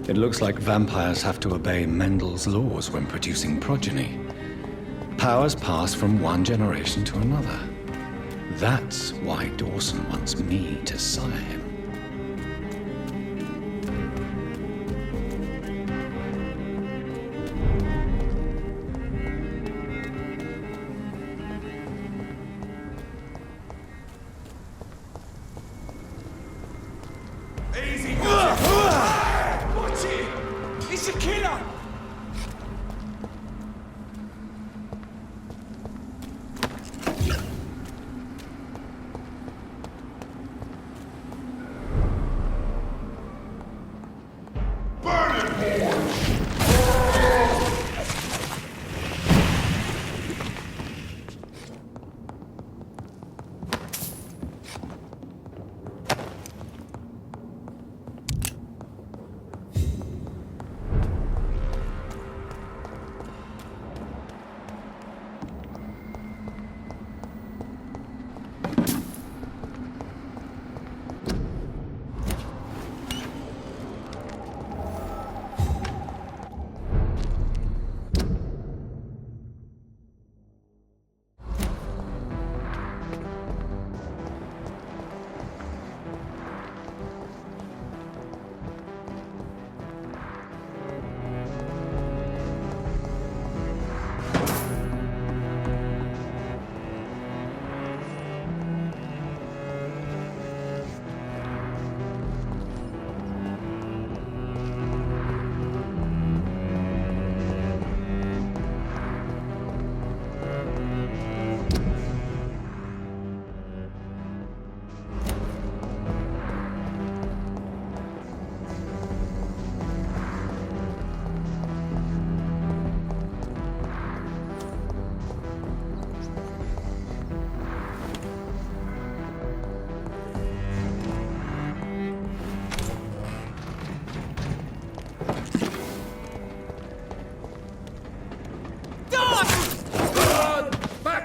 It looks like vampires have to obey Mendel's laws when producing progeny. Powers pass from one generation to another. That's why Dawson wants me to sire him. Easy! Watch it! It's a killer!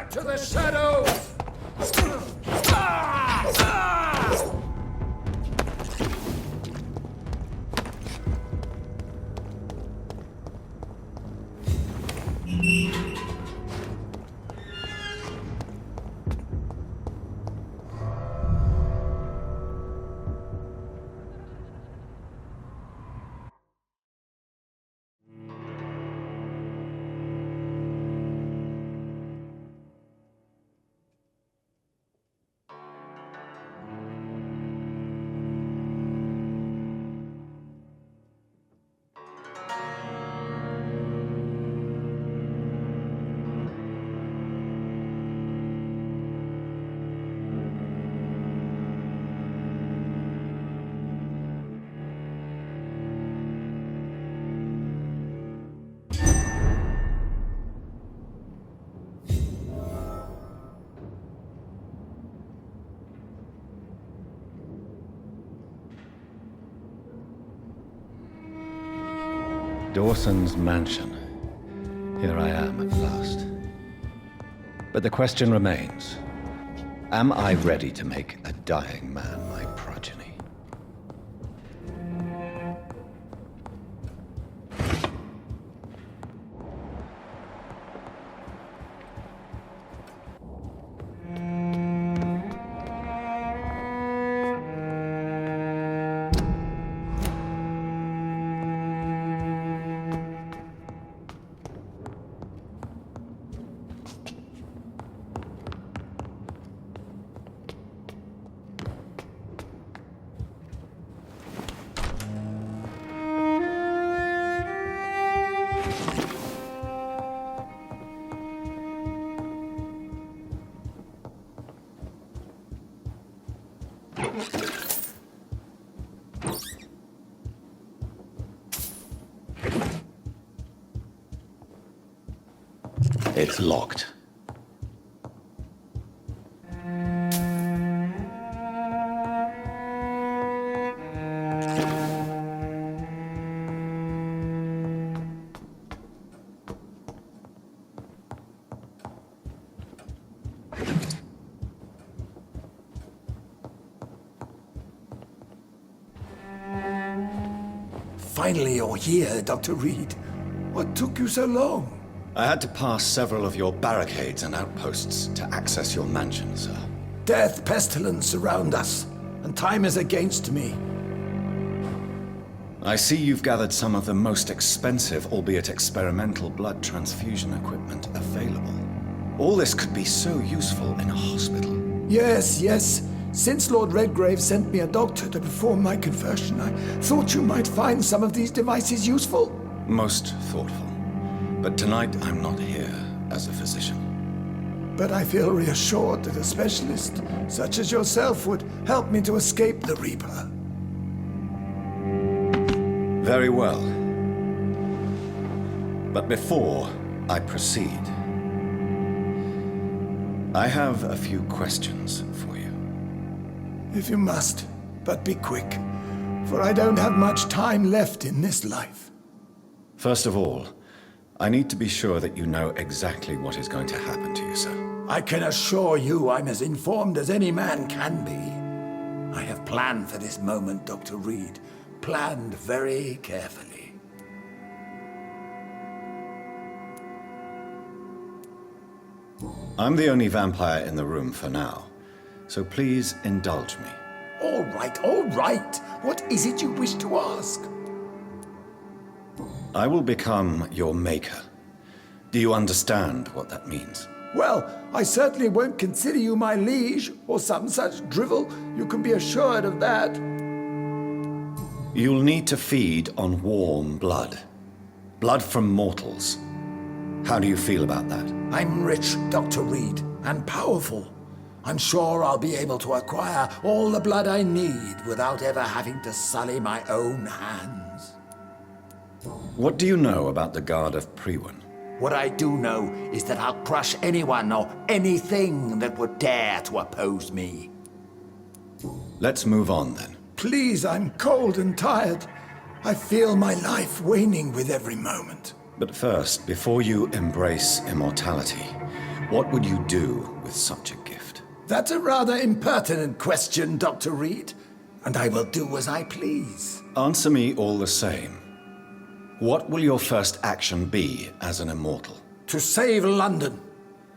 To the shadows! Dawson's mansion. Here I am at last. But the question remains, am I ready to make a dying man my progeny? It's locked. Finally you're here, Dr. Reed. What took you so long? I had to pass several of your barricades and outposts to access your mansion, sir. Death, pestilence surround us, and time is against me. I see you've gathered some of the most expensive, albeit experimental, blood transfusion equipment available. All this could be so useful in a hospital. Yes, yes. Since Lord Redgrave sent me a doctor to perform my conversion, I thought you might find some of these devices useful. Most thoughtful. But tonight I'm not here as a physician. But I feel reassured that a specialist such as yourself would help me to escape the Reaper. Very well. But before I proceed, I have a few questions for you. If you must, but be quick, for I don't have much time left in this life. First of all, I need to be sure that you know exactly what is going to happen to you, sir. I can assure you I'm as informed as any man can be. I have planned for this moment, Dr. Reed. Planned very carefully. I'm the only vampire in the room for now, so please indulge me. All right, all right. What is it you wish to ask? I will become your maker. Do you understand what that means? Well, I certainly won't consider you my liege, or some such drivel. You can be assured of that. You'll need to feed on warm blood. Blood from mortals. How do you feel about that? I'm rich, Dr. Reed, and powerful. I'm sure I'll be able to acquire all the blood I need without ever having to sully my own hands. What do you know about the Guard of Priwen? What I do know is that I'll crush anyone or anything that would dare to oppose me. Let's move on then. Please, I'm cold and tired. I feel my life waning with every moment. But first, before you embrace immortality, what would you do with such a gift? That's a rather impertinent question, Dr. Reed, and I will do as I please. Answer me all the same. What will your first action be as an immortal? To save London,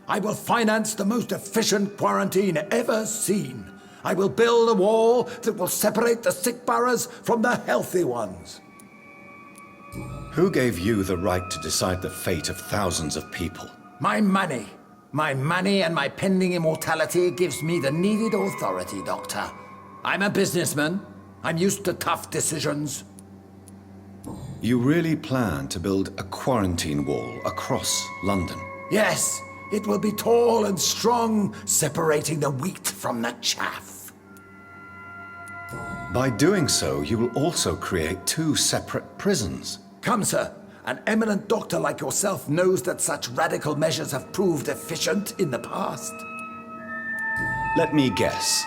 I will finance the most efficient quarantine ever seen. I will build a wall that will separate the sick boroughs from the healthy ones. Who gave you the right to decide the fate of thousands of people? My money. My money and my pending immortality gives me the needed authority, Doctor. I'm a businessman. I'm used to tough decisions. You really plan to build a quarantine wall across London? Yes, it will be tall and strong, separating the wheat from the chaff. By doing so, you will also create two separate prisons. Come, sir. An eminent doctor like yourself knows that such radical measures have proved efficient in the past. Let me guess.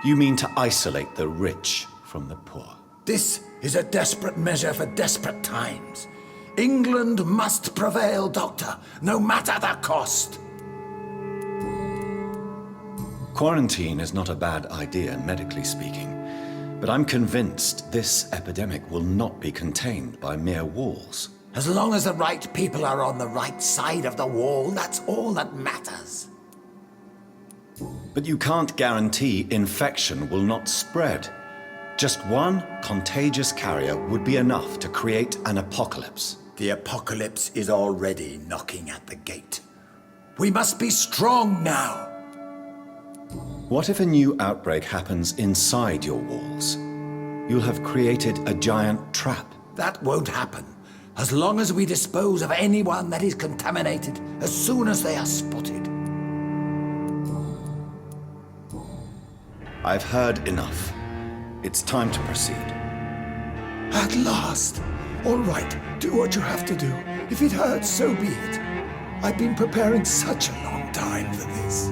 You mean to isolate the rich from the poor? This is a desperate measure for desperate times. England must prevail, Doctor, no matter the cost. Quarantine is not a bad idea, medically speaking. But I'm convinced this epidemic will not be contained by mere walls. As long as the right people are on the right side of the wall, that's all that matters. But you can't guarantee infection will not spread. Just one contagious carrier would be enough to create an apocalypse. The apocalypse is already knocking at the gate. We must be strong now. What if a new outbreak happens inside your walls? You'll have created a giant trap. That won't happen. As long as we dispose of anyone that is contaminated as soon as they are spotted. I've heard enough. It's time to proceed. At last. All right, do what you have to do. If it hurts, so be it. I've been preparing such a long time for this.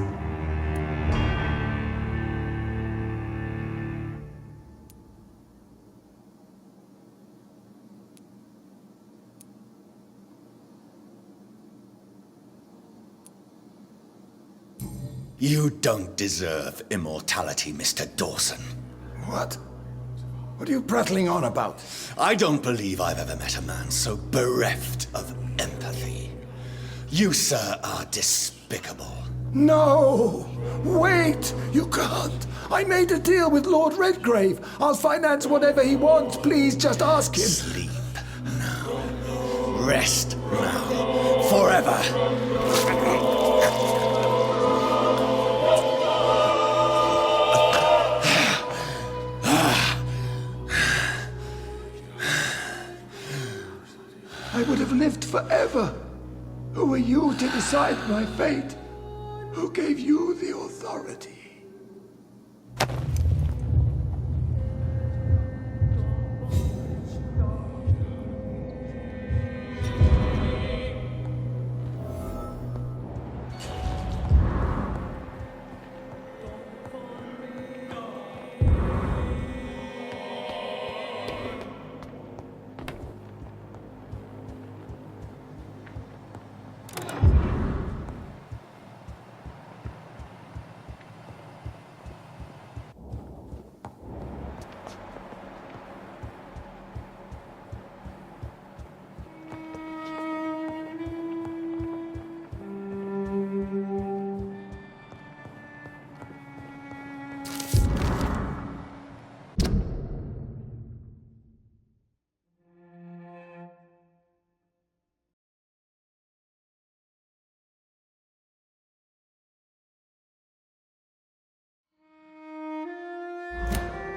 You don't deserve immortality, Mr. Dawson. What? What are you prattling on about? I don't believe I've ever met a man so bereft of empathy. You, sir, are despicable. No! Wait! You can't! I made a deal with Lord Redgrave. I'll finance whatever he wants. Please, just ask him. Sleep now. Rest now. Forever. I would have lived forever. Who are you to decide my fate? Who gave you the authority?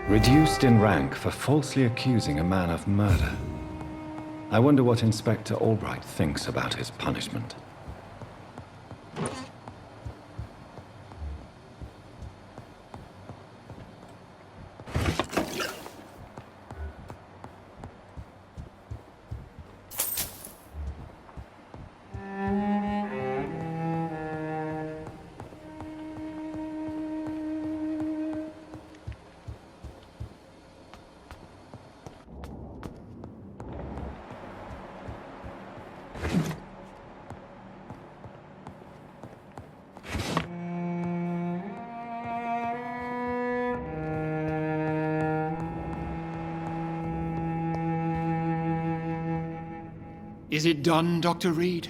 Reduced in rank for falsely accusing a man of murder. I wonder what Inspector Albright thinks about his punishment. Is it done, Dr. Reed?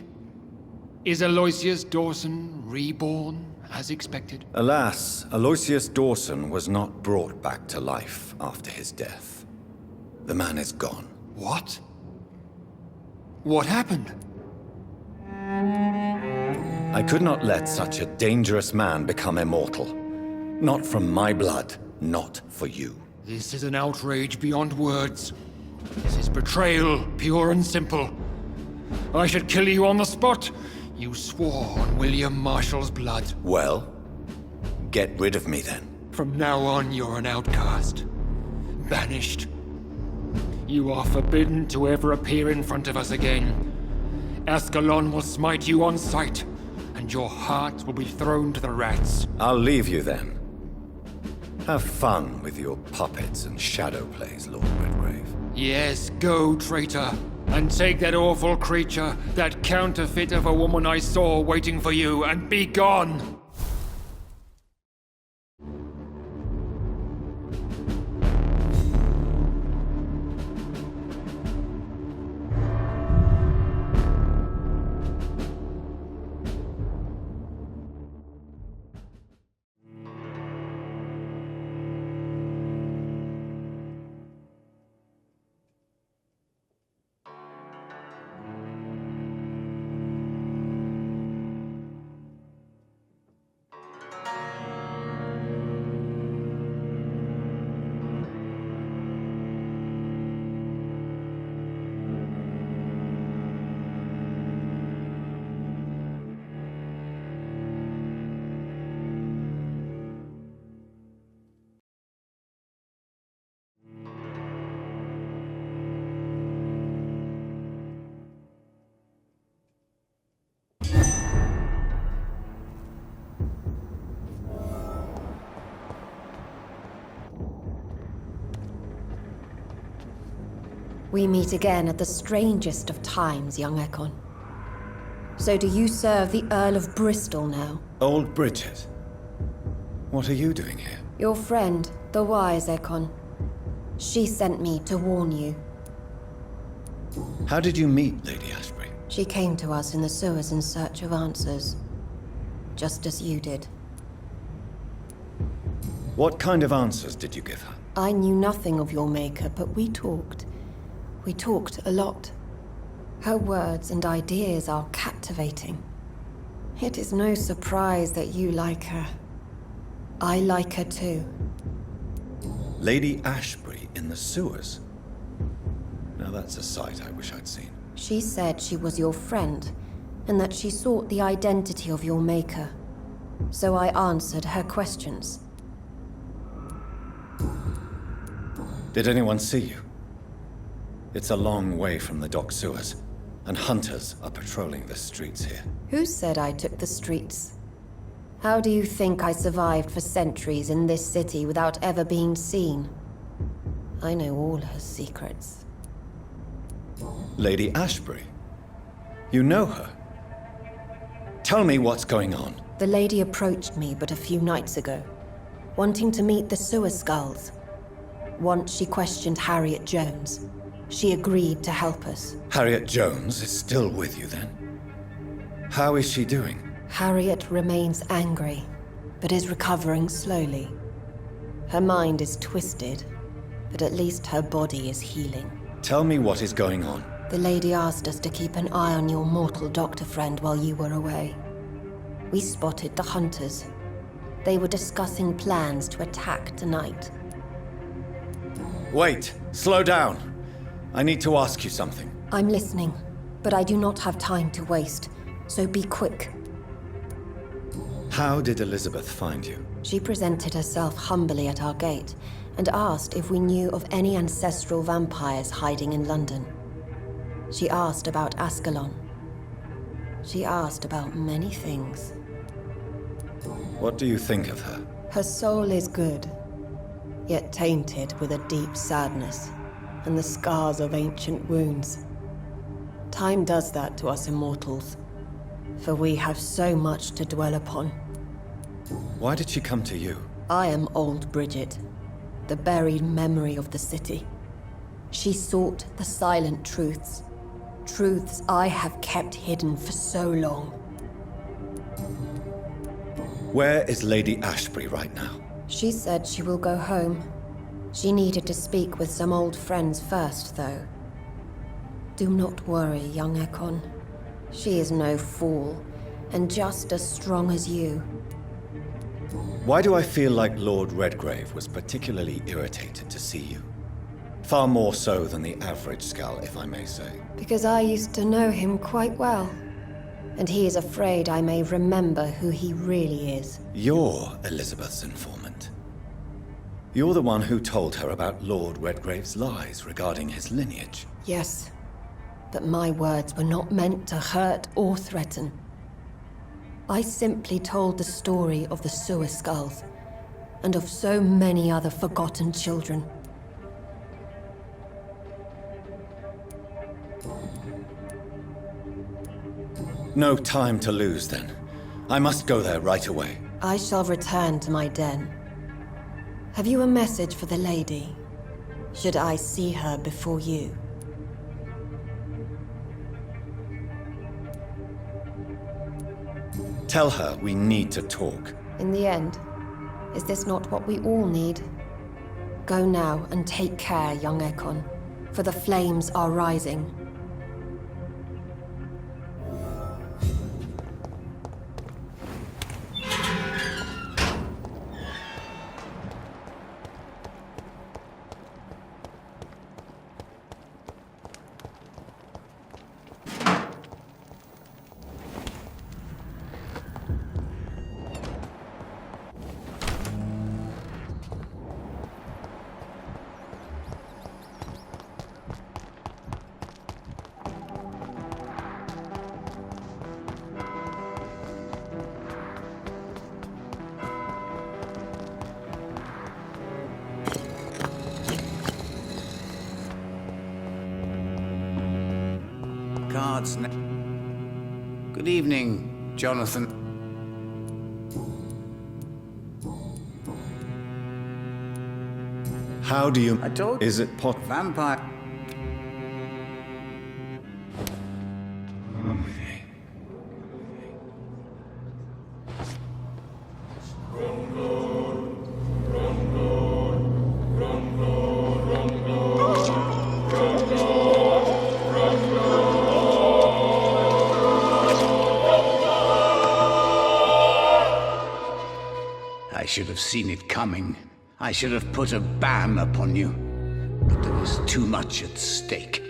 Is Aloysius Dawson reborn, as expected? Alas, Aloysius Dawson was not brought back to life after his death. The man is gone. What? What happened? I could not let such a dangerous man become immortal. Not from my blood, not for you. This is an outrage beyond words. This is betrayal, pure and simple. I should kill you on the spot. You swore on William Marshall's blood. Well, get rid of me then. From now on, you're an outcast. Banished. You are forbidden to ever appear in front of us again. Ascalon will smite you on sight, and your heart will be thrown to the rats. I'll leave you then. Have fun with your puppets and shadow plays, Lord Redgrave. Yes, go, traitor. And take that awful creature, that counterfeit of a woman I saw waiting for you, and be gone! We meet again at the strangest of times, young Ekon. So do you serve the Earl of Bristol now? Old Bridget, what are you doing here? Your friend, the wise Ekon. She sent me to warn you. How did you meet Lady Ashbury? She came to us in the sewers in search of answers. Just as you did. What kind of answers did you give her? I knew nothing of your maker, but we talked. We talked a lot. Her words and ideas are captivating. It is no surprise that you like her. I like her too. Lady Ashbury in the sewers? Now that's a sight I wish I'd seen. She said she was your friend, and that she sought the identity of your maker. So I answered her questions. Did anyone see you? It's a long way from the dock sewers, and hunters are patrolling the streets here. Who said I took the streets? How do you think I survived for centuries in this city without ever being seen? I know all her secrets. Lady Ashbury? You know her? Tell me what's going on. The lady approached me but a few nights ago, wanting to meet the sewer skulls. Once she questioned Harriet Jones. She agreed to help us. Harriet Jones is still with you then? How is she doing? Harriet remains angry, but is recovering slowly. Her mind is twisted, but at least her body is healing. Tell me what is going on. The lady asked us to keep an eye on your mortal doctor friend while you were away. We spotted the hunters. They were discussing plans to attack tonight. Wait! Slow down! I need to ask you something. I'm listening, but I do not have time to waste, so be quick. How did Elizabeth find you? She presented herself humbly at our gate and asked if we knew of any ancestral vampires hiding in London. She asked about Ascalon. She asked about many things. What do you think of her? Her soul is good, yet tainted with a deep sadness and the scars of ancient wounds. Time does that to us immortals, for we have so much to dwell upon. Why did she come to you? I am old Bridget, the buried memory of the city. She sought the silent truths, truths I have kept hidden for so long. Where is Lady Ashbury right now? She said she will go home. She needed to speak with some old friends first, though. Do not worry, young Ekon. She is no fool, and just as strong as you. Why do I feel like Lord Redgrave was particularly irritated to see you? Far more so than the average Skull, if I may say. Because I used to know him quite well. And he is afraid I may remember who he really is. You're Elizabeth's informant. You're the one who told her about Lord Redgrave's lies regarding his lineage. Yes, but my words were not meant to hurt or threaten. I simply told the story of the sewer skulls, and of so many other forgotten children. No time to lose, then. I must go there right away. I shall return to my den. Have you a message for the lady? Should I see her before you? Tell her we need to talk. In the end, is this not what we all need? Go now and take care, young Ekon, for the flames are rising. Good evening, Jonathan. How do you... I told Is it pot... Vampire. I should have seen it coming. I should have put a ban upon you. But there was too much at stake.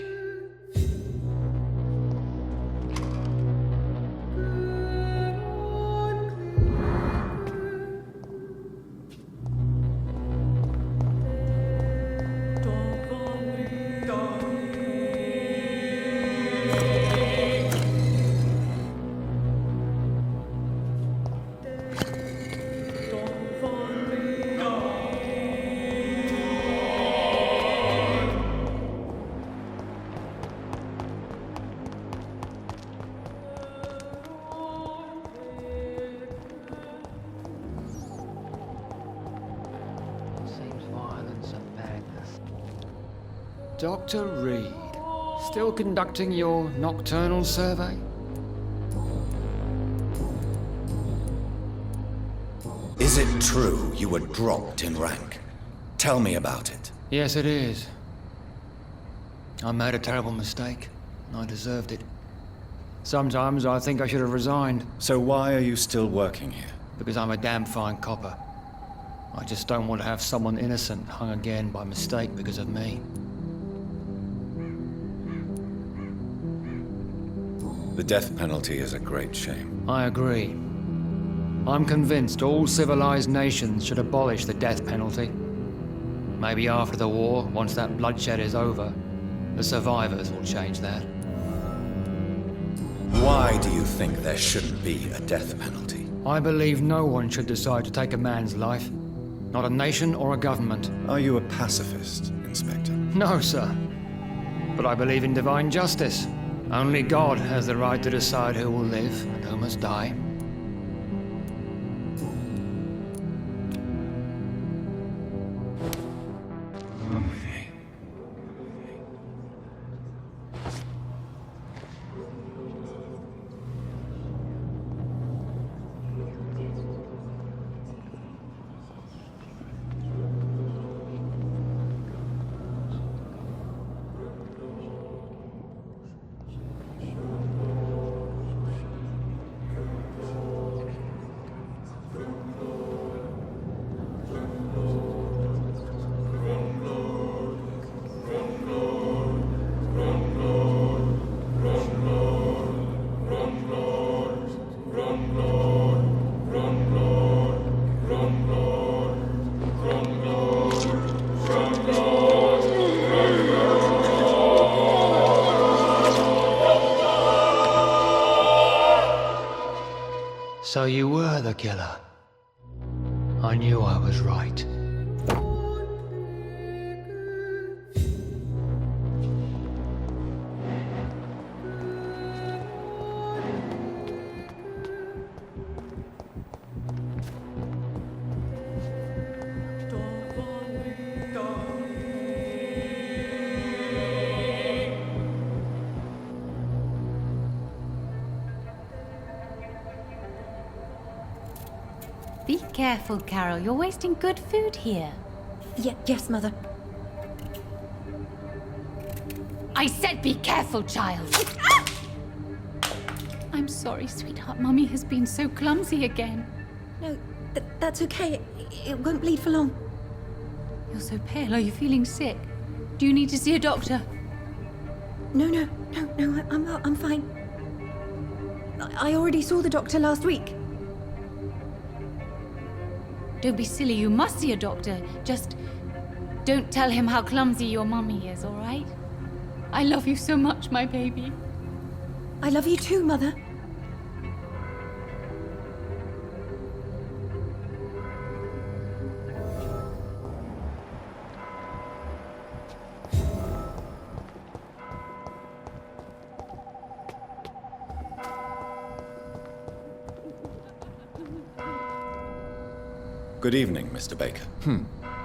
Dr. Reed, still conducting your nocturnal survey? Is it true you were dropped in rank? Tell me about it. Yes, it is. I made a terrible mistake. I deserved it. Sometimes I think I should have resigned, So why are you still working here? because I'm a damn fine copper. I just don't want to have someone innocent hung again by mistake because of me. The death penalty is a great shame. I agree. I'm convinced all civilized nations should abolish the death penalty. Maybe after the war, once that bloodshed is over, the survivors will change that. Why do you think there shouldn't be a death penalty? I believe no one should decide to take a man's life. Not a nation or a government. Are you a pacifist, Inspector? No, sir. But I believe in divine justice. Only God has the right to decide who will live and who must die. So you were the killer. I knew I was right. Be careful, Carol. You're wasting good food here. Yes, Mother. I said be careful, child. I'm sorry, sweetheart. Mummy has been so clumsy again. No, that's okay. It won't bleed for long. You're so pale. Are you feeling sick? Do you need to see a doctor? No, I'm fine. I already saw the doctor last week. Don't be silly. You must see a doctor. Just don't tell him how clumsy your mummy is, all right? I love you so much, my baby. I love you too, Mother. Good evening, Mr. Baker.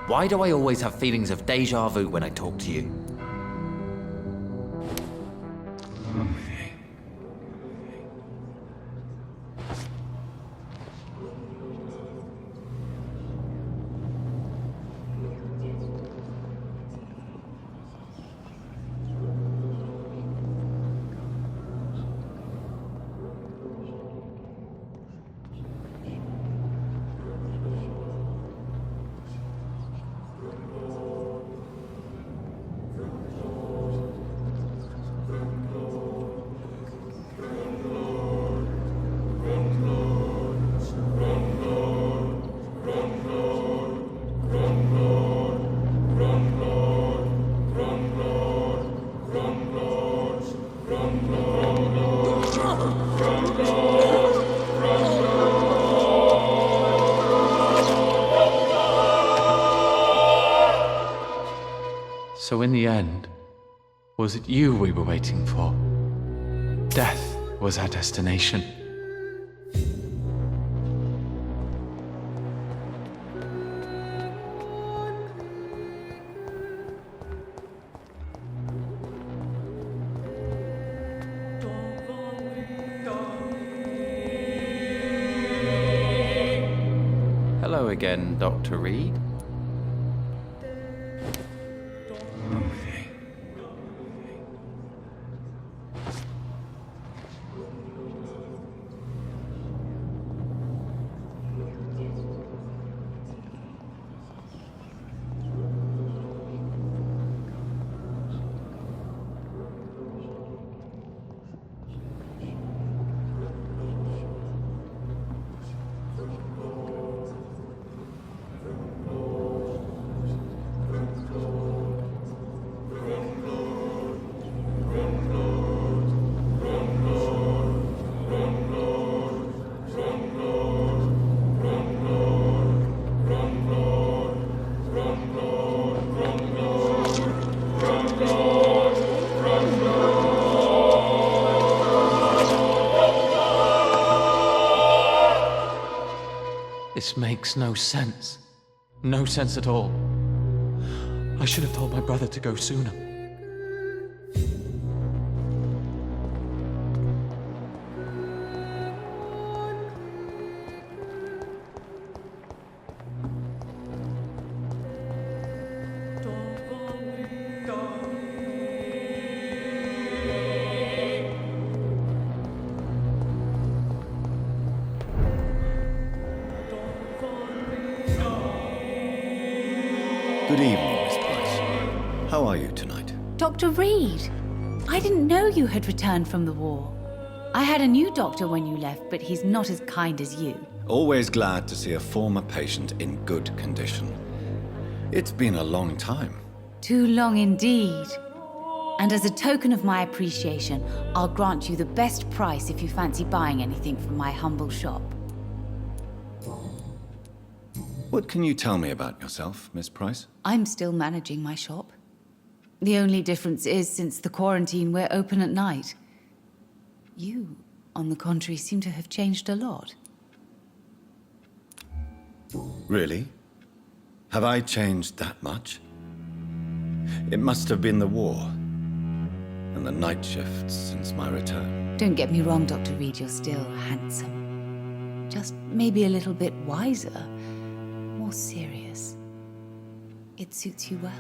Why do I always have feelings of deja vu when I talk to you? So in the end, was it you we were waiting for? Death was our destination. Hello again, Dr. Reed. This makes no sense. No sense at all. I should have told my brother to go sooner. Good evening, Miss Price. How are you tonight? Dr. Reed, I didn't know you had returned from the war. I had a new doctor when you left, but he's not as kind as you. Always glad to see a former patient in good condition. It's been a long time. Too long indeed. And as a token of my appreciation, I'll grant you the best price if you fancy buying anything from my humble shop. What can you tell me about yourself, Miss Price? I'm still managing my shop. The only difference is, since the quarantine, we're open at night. You, on the contrary, seem to have changed a lot. Really? Have I changed that much? It must have been the war and the night shifts since my return. Don't get me wrong, Dr. Reed, you're still handsome. Just maybe a little bit wiser, more serious. It suits you well.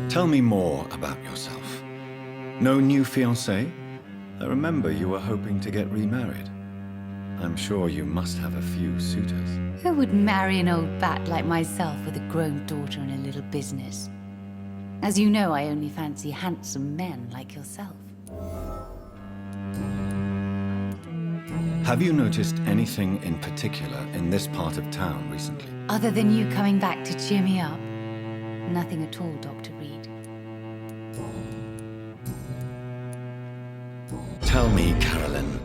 Tell me more about yourself. No new fiancé? I remember you were hoping to get remarried. I'm sure you must have a few suitors. Who would marry an old bat like myself with a grown daughter and a little business? As you know, I only fancy handsome men like yourself. Have you noticed anything in particular in this part of town recently? Other than you coming back to cheer me up? Nothing at all, Dr. Reed. Tell me, Carolyn,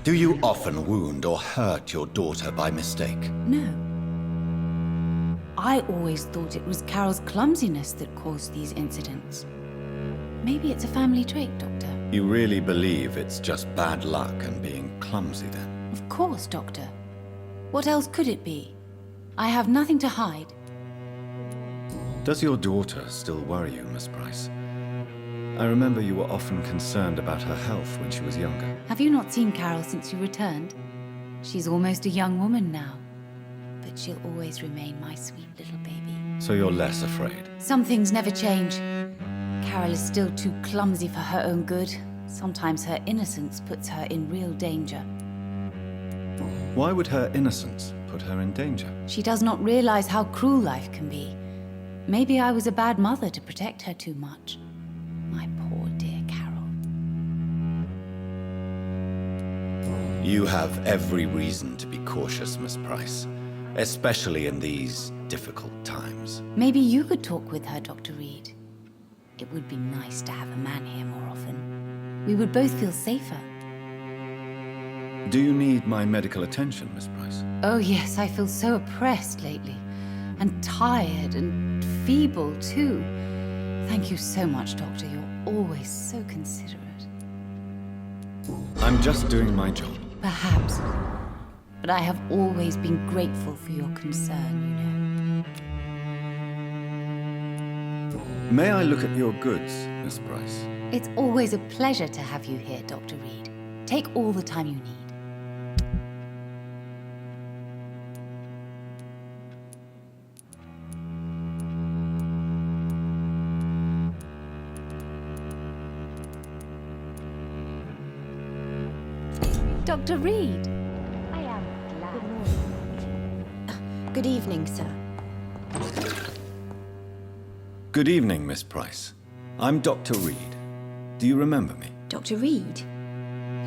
do you often wound or hurt your daughter by mistake? No. I always thought it was Carol's clumsiness that caused these incidents. Maybe it's a family trait, Doctor. You really believe it's just bad luck and being clumsy then? Of course, Doctor. What else could it be? I have nothing to hide. Does your daughter still worry you, Miss Price? I remember you were often concerned about her health when she was younger. Have you not seen Carol since you returned? She's almost a young woman now. But she'll always remain my sweet little baby. So you're less afraid? Some things never change. Carol is still too clumsy for her own good. Sometimes her innocence puts her in real danger. Why would her innocence put her in danger? She does not realize how cruel life can be. Maybe I was a bad mother to protect her too much. My poor dear Carol. You have every reason to be cautious, Miss Price. Especially in these difficult times. Maybe you could talk with her, Dr. Reed. It would be nice to have a man here more often. We would both feel safer. Do you need my medical attention, Miss Price? Oh yes, I feel so oppressed lately. And tired and feeble too. Thank you so much, Doctor. You're always so considerate. I'm just doing my job. Perhaps. But I have always been grateful for your concern, you know. May I look at your goods, Miss Price? It's always a pleasure to have you here, Dr. Reed. Take all the time you need. Dr. Reed. I am glad. Good evening, sir. Good evening, Miss Price. I'm Dr. Reed. Do you remember me? Dr. Reed?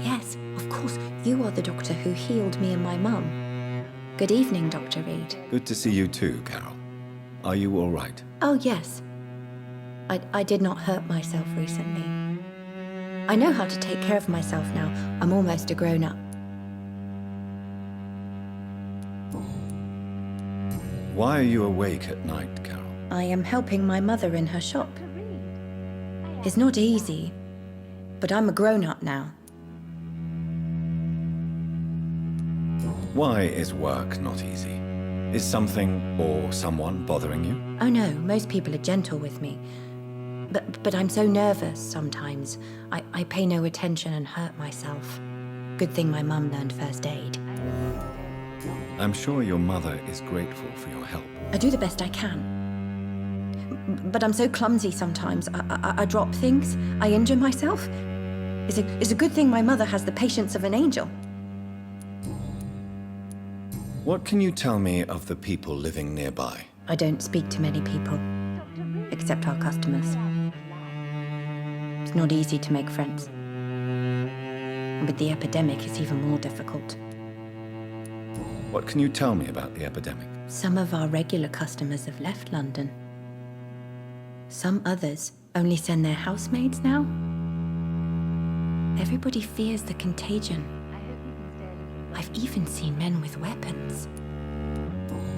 Yes, of course. You are the doctor who healed me and my mum. Good evening, Dr. Reed. Good to see you too, Carol. Are you all right? Oh, yes. I did not hurt myself recently. I know how to take care of myself now. I'm almost a grown-up. Why are you awake at night, Carol? I am helping my mother in her shop. It's not easy, but I'm a grown-up now. Why is work not easy? Is something or someone bothering you? Oh no, most people are gentle with me. But I'm so nervous sometimes. I pay no attention and hurt myself. Good thing my mum learned first aid. I'm sure your mother is grateful for your help. I do the best I can. But I'm so clumsy sometimes. I drop things. I injure myself. It's a good thing my mother has the patience of an angel. What can you tell me of the people living nearby? I don't speak to many people, except our customers. It's not easy to make friends. And with the epidemic, it's even more difficult. What can you tell me about the epidemic? Some of our regular customers have left London. Some others only send their housemaids now. Everybody fears the contagion. I've even seen men with weapons.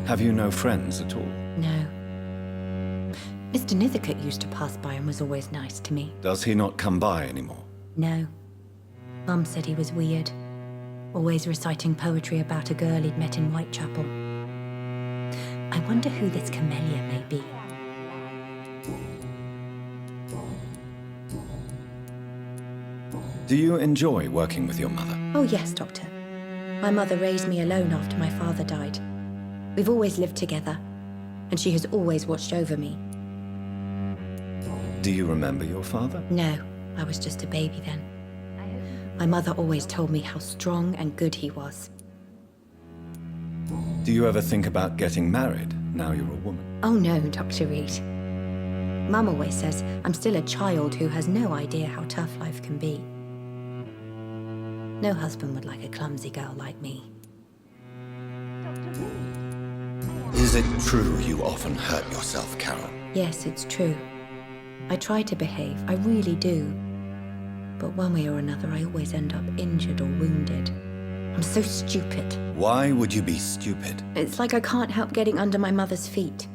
Have you no friends at all? No. Mr. Nithercote used to pass by and was always nice to me. Does he not come by anymore? No. Mum said he was weird. Always reciting poetry about a girl he'd met in Whitechapel. I wonder who this camellia may be. Do you enjoy working with your mother? Oh yes, Doctor. My mother raised me alone after my father died. We've always lived together, and she has always watched over me. Do you remember your father? No, I was just a baby then. My mother always told me how strong and good he was. Do you ever think about getting married now you're a woman? Oh no, Dr. Reed. Mum always says I'm still a child who has no idea how tough life can be. No husband would like a clumsy girl like me. Is it true you often hurt yourself, Carol? Yes, it's true. I try to behave, I really do. But one way or another, I always end up injured or wounded. I'm so stupid. Why would you be stupid? It's like I can't help getting under my mother's feet.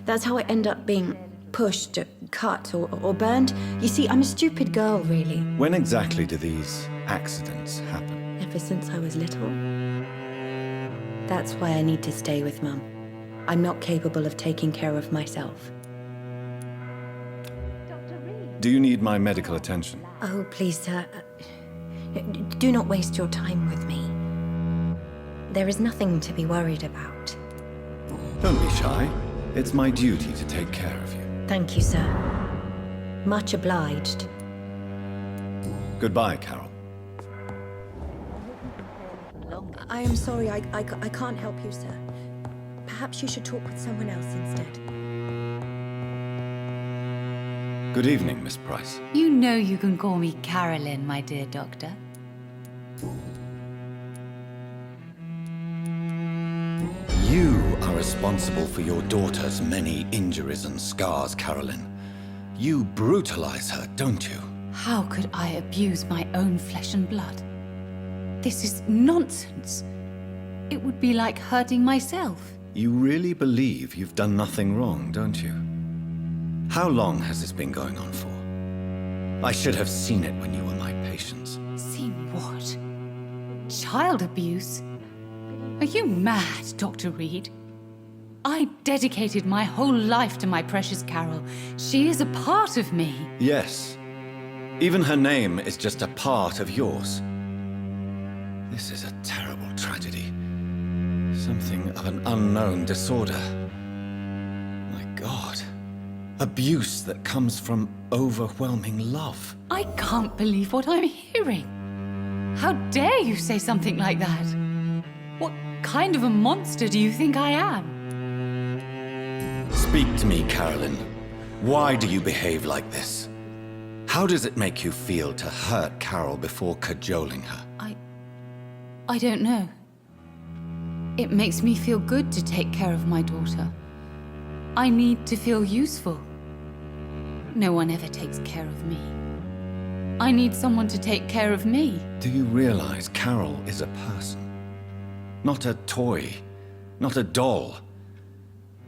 That's how I end up being pushed, cut, or burned. You see, I'm a stupid girl, really. When exactly do these accidents happen? Ever since I was little. That's why I need to stay with Mum. I'm not capable of taking care of myself. Do you need my medical attention? Oh, please, sir. Do not waste your time with me. There is nothing to be worried about. Don't be shy. It's my duty to take care of you. Thank you, sir. Much obliged. Goodbye, Carol. I am sorry, I can't help you, sir. Perhaps you should talk with someone else instead. Good evening, Miss Price. You know you can call me Carolyn, my dear doctor. You are responsible for your daughter's many injuries and scars, Carolyn. You brutalize her, don't you? How could I abuse my own flesh and blood? This is nonsense. It would be like hurting myself. You really believe you've done nothing wrong, don't you? How long has this been going on for? I should have seen it when you were my patients. Seen what? Child abuse? Are you mad, Dr. Reed? I dedicated my whole life to my precious Carol. She is a part of me. Yes. Even her name is just a part of yours. This is a terrible tragedy. Something of an unknown disorder. My God. Abuse that comes from overwhelming love. I can't believe what I'm hearing. How dare you say something like that? What kind of a monster do you think I am? Speak to me, Carolyn. Why do you behave like this? How does it make you feel to hurt Carol before cajoling her? I don't know. It makes me feel good to take care of my daughter. I need to feel useful. No one ever takes care of me. I need someone to take care of me. Do you realize Carol is a person? Not a toy, not a doll.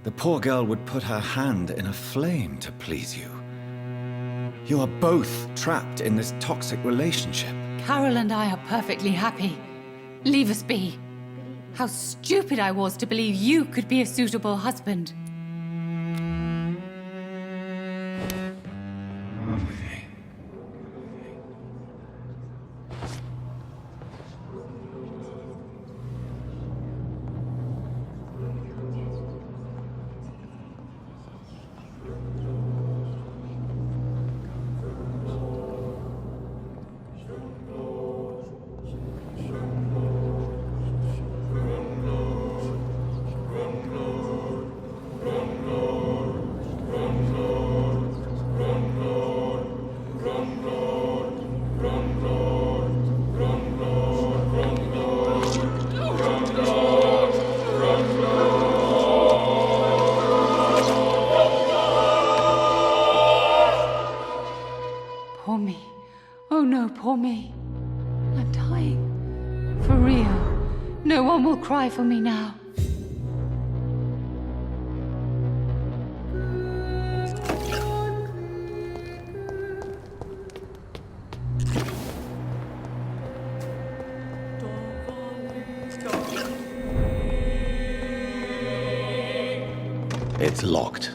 The poor girl would put her hand in a flame to please you. You are both trapped in this toxic relationship. Carol and I are perfectly happy. Leave us be. How stupid I was to believe you could be a suitable husband. Poor me. Oh no, poor me. I'm dying. For real. No one will cry for me now. It's locked.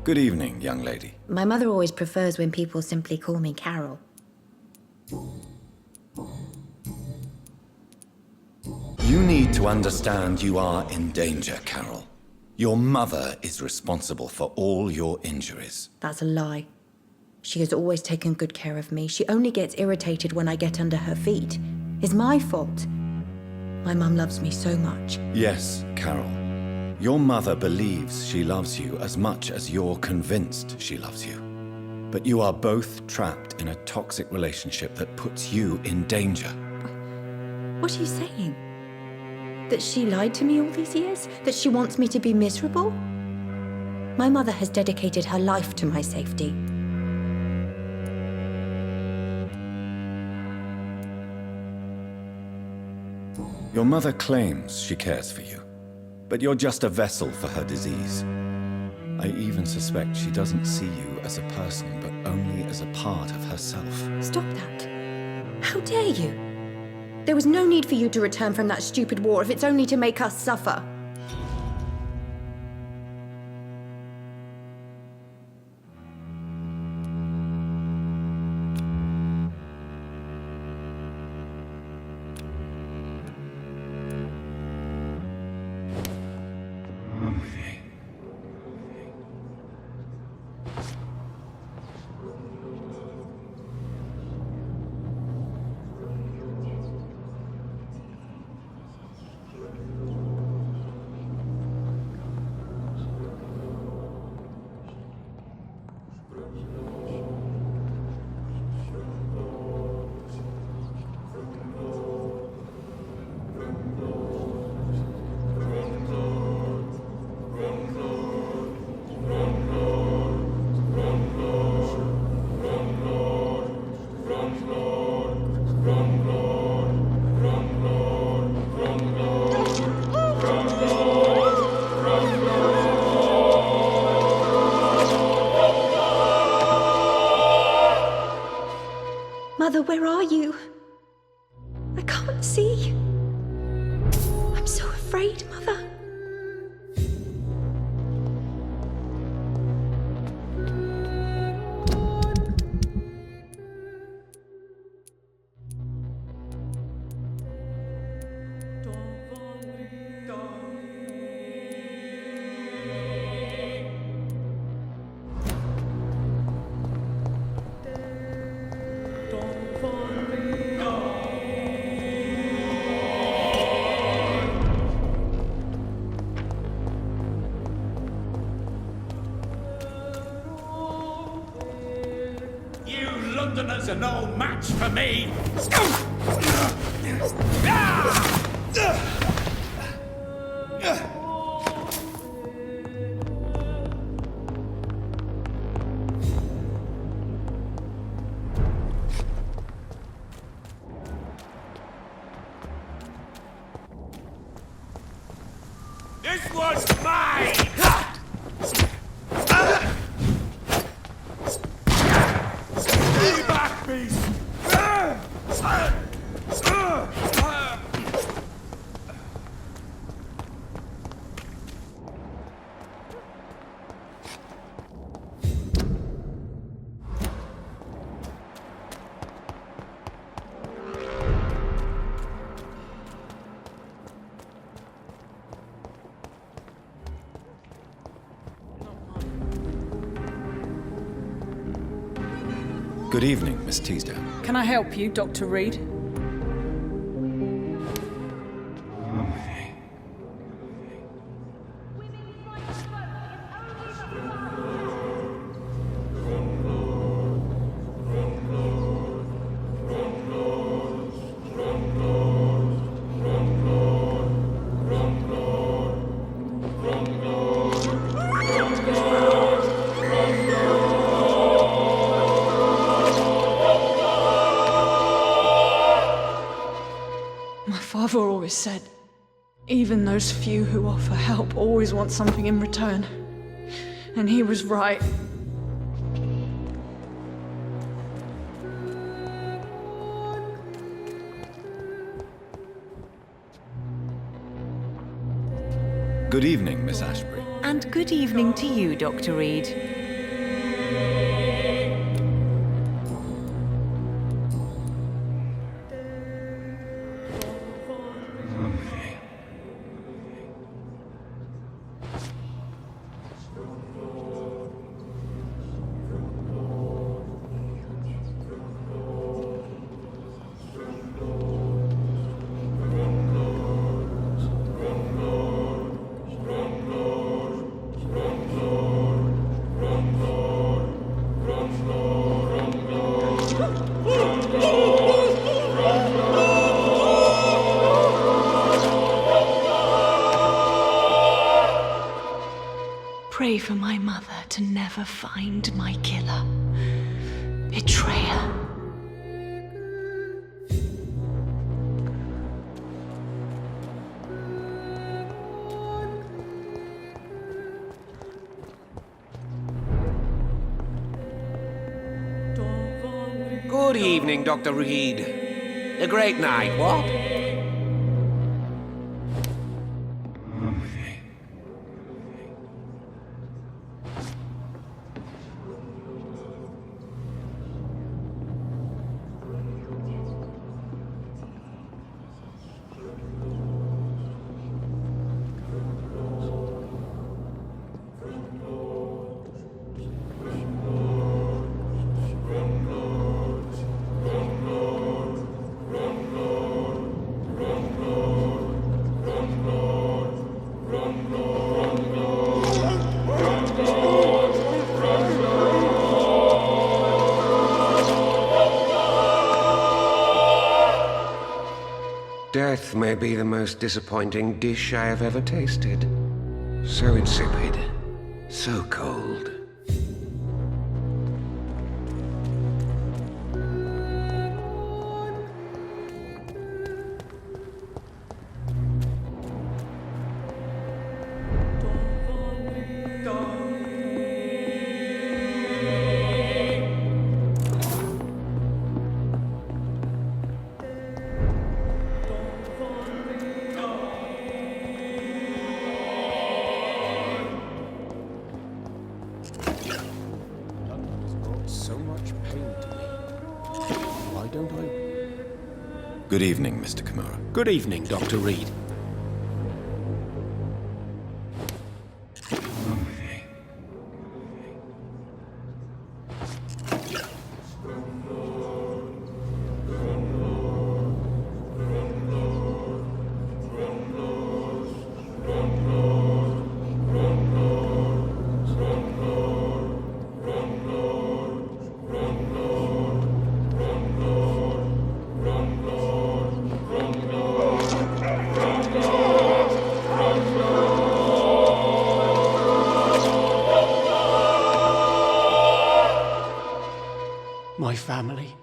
Good evening, young lady. My mother always prefers when people simply call me Carol. You need to understand you are in danger, Carol. Your mother is responsible for all your injuries. That's a lie. She has always taken good care of me. She only gets irritated when I get under her feet. It's my fault. My mum loves me so much. Yes, Carol. Your mother believes she loves you as much as you're convinced she loves you. But you are both trapped in a toxic relationship that puts you in danger. What are you saying? That she lied to me all these years? That she wants me to be miserable? My mother has dedicated her life to my safety. Your mother claims she cares for you, but you're just a vessel for her disease. I even suspect she doesn't see you as a person, but only as a part of herself. Stop that. How dare you? There was no need for you to return from that stupid war if it's only to make us suffer. Mother, where are you? I can't see. I'm so afraid, Mother. Londoners are no match for me! This was mine! Good evening, Miss Teasdale. Can I help you, Dr. Reed? Father always said, even those few who offer help always want something in return. And he was right. Good evening, Miss Ashbury. And good evening to you, Dr. Reed. for my mother to never find my killer. Betrayer. Good evening, Dr. Reed. A great night, what? Death may be the most disappointing dish I have ever tasted. So insipid, so cold. So much pain to me. Why don't I... Good evening, Mr. Kimura. Good evening, Dr. Reed. My family.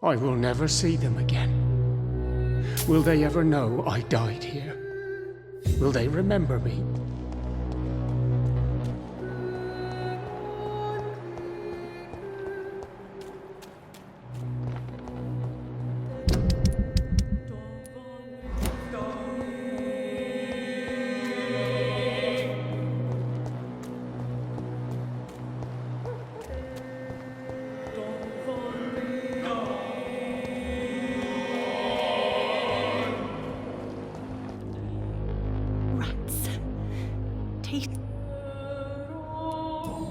I will never see them again. Will they ever know I died here? Will they remember me?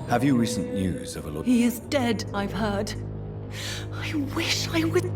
Have you recent news of a Lord? He is dead, I've heard. I wish I would...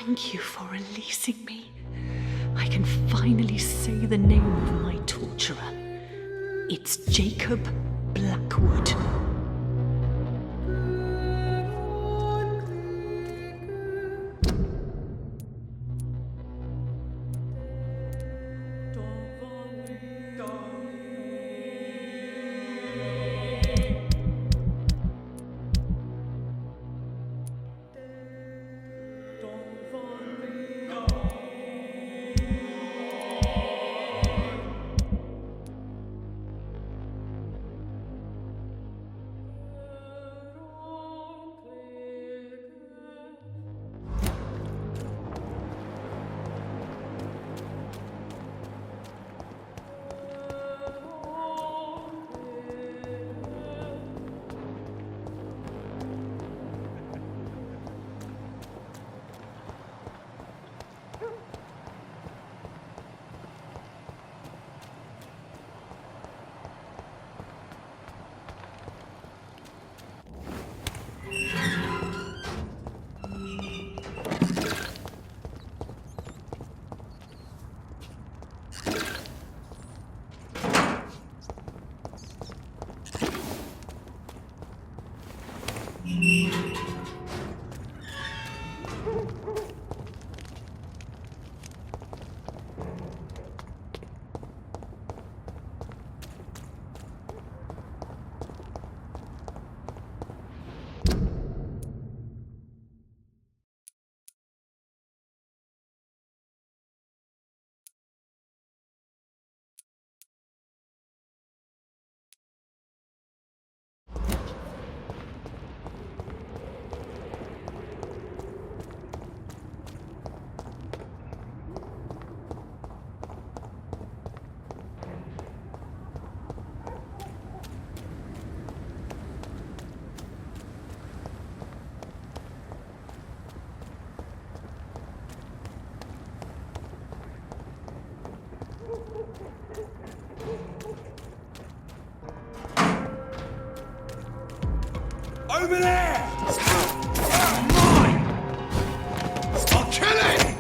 Thank you for releasing me. I can finally say the name of my torturer. It's Jacob Blackwood. Over there! Mine! I'll kill it!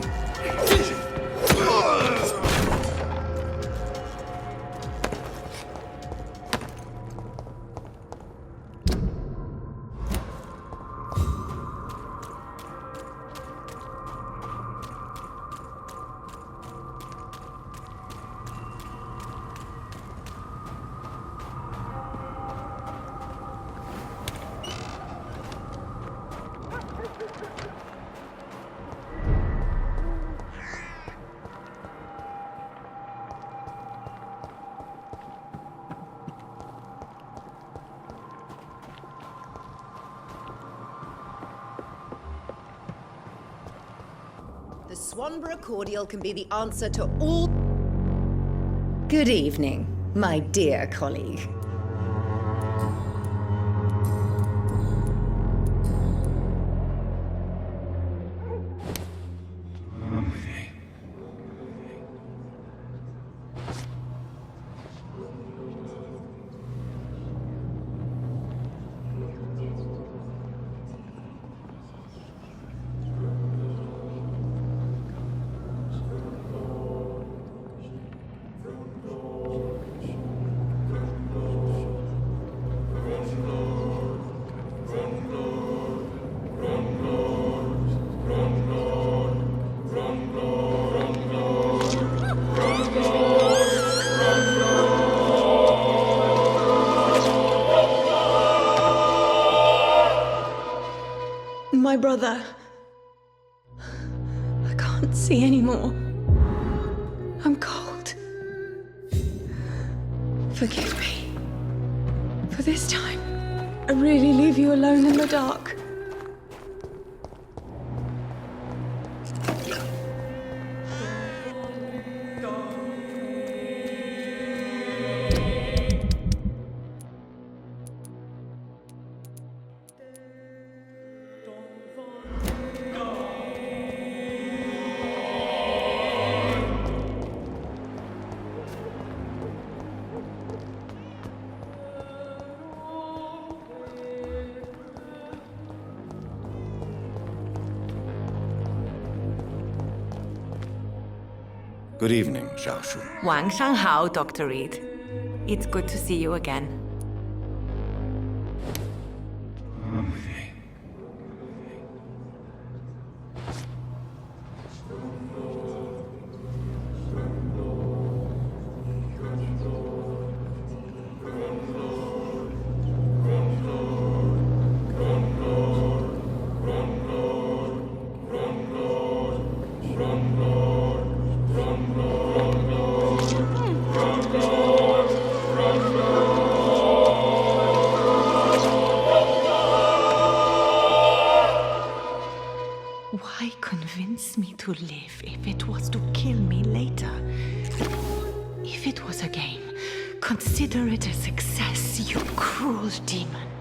The Swanborough cordial can be the answer to all... Good evening, my dear colleague. My brother. I can't see anymore. I'm cold. Forgive me. For this time, I really leave you alone in the dark. Good evening, Xiaoshu. 晚上好, Dr. Reed. It's good to see you again. Why convince me to live if it was to kill me later? If it was a game, consider it a success, you cruel demon.